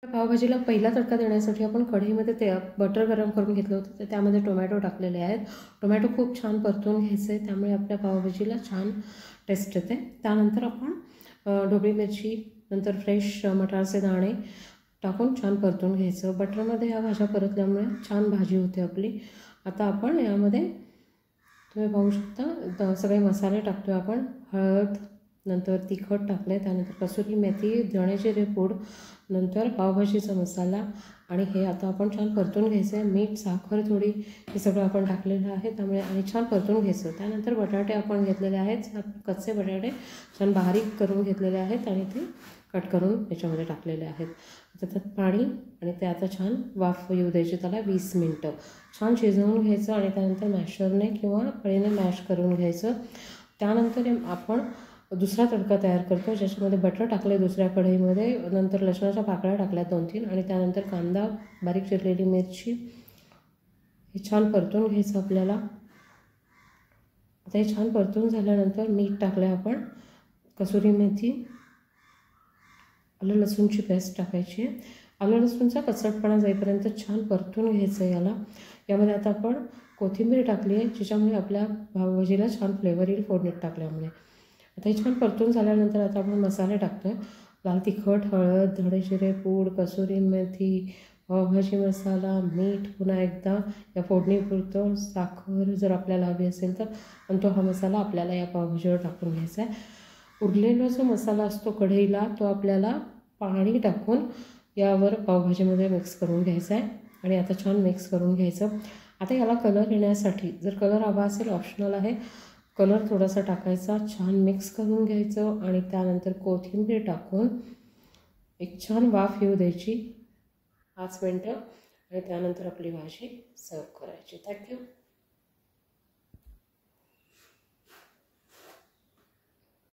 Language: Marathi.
पावभाजीला पहिला तडका देण्यासाठी आपण कढईमध्ये बटर गरम करून घेतलं होतं, तर त्यामध्ये टोमॅटो टाकलेले आहेत. टोमॅटो खूप छान परतून घ्यायचे आहे, त्यामुळे आपल्या पावभाजीला छान टेस्ट येते. त्यानंतर आपण ढोबळी मिरची, नंतर फ्रेश मटारचे दाणे टाकून छान परतून घ्यायचं. बटरमध्ये ह्या भाज्या परतल्यामुळे छान भाजी होते आपली. आता आपण यामध्ये तुम्ही पाहू शकता सगळे मसाले टाकतो आहे आपण. हळद, नंतर तिखट टाकले, त्यानंतर कसुरी मेथी, धणे जिरे पूड, नंतर पावभाजीचा मसाला आणि हे आता आपण छान परतून घ्यायचं आहे. मीठ, साखर थोडी, हे सगळं आपण टाकलेलं आहे त्यामुळे आणि छान परतून घ्यायचं. त्यानंतर बटाटे आपण घेतलेले आहेत, कच्चे बटाटे छान बारीक करून घेतलेले आहेत आणि ते कट करून याच्यामध्ये टाकलेले आहेत. आता त्यात पाणी आणि ते आता छान वाफ येऊ द्यायची त्याला 20 मिनटं. छान शिजवून घ्यायचं आणि त्यानंतर मॅशरने किंवा कढईने मॅश करून घ्यायचं. त्यानंतर आपण दुसरा तडका तयार करतो, ज्याच्यामध्ये बटर टाकले दुसऱ्या कढईमध्ये, नंतर लसणाच्या पाकळ्या टाकल्या 2-3 आणि त्यानंतर कांदा, बारीक चिरलेली मिरची, हे छान परतून घ्यायचं आपल्याला. आता हे छान परतून झाल्यानंतर मीठ टाकलं आपण, कसुरी मेथी, आलं लसूणची पेस्ट टाकायची आहे. आलं लसूणचा कचरटपणा जाईपर्यंत छान परतून घ्यायचं आहे याला. यामध्ये आता आपण कोथिंबीर टाकली आहे, ज्याच्यामुळे आपल्या पावभाजीला छान फ्लेवर येईल फोडणीत टाकल्यामुळे. आता हे छान परतून झाल्यानंतर आता आपण मसाले टाकतो आहे. लाल तिखट, हळद, धणे जिरे पूड, कसुरी मेथी, पावभाजी मसाला, मीठ पुन्हा एकदा या फोडणीपुरतं, साखर जर आपल्याला हवी असेल तर, आणि तो हा मसाला आपल्याला या पावभाजीवर टाकून घ्यायचा आहे. उरलेला जो मसाला असतो कढईला, तो आपल्याला पाणी टाकून यावर पावभाजीमध्ये मिक्स करून घ्यायचा आहे आणि आता छान मिक्स करून घ्यायचं. आता याला कलर येण्यासाठी, जर कलर हवा असेल ऑप्शनल आहे, कलर थोडासा टाकायचा, छान मिक्स करून घ्यायचं आणि त्यानंतर कोथिंबीर टाकून एक छान वाफ येऊ द्यायची 5 मिनटं आणि त्यानंतर आपली भाजी सर्व करायची. थँक्यू.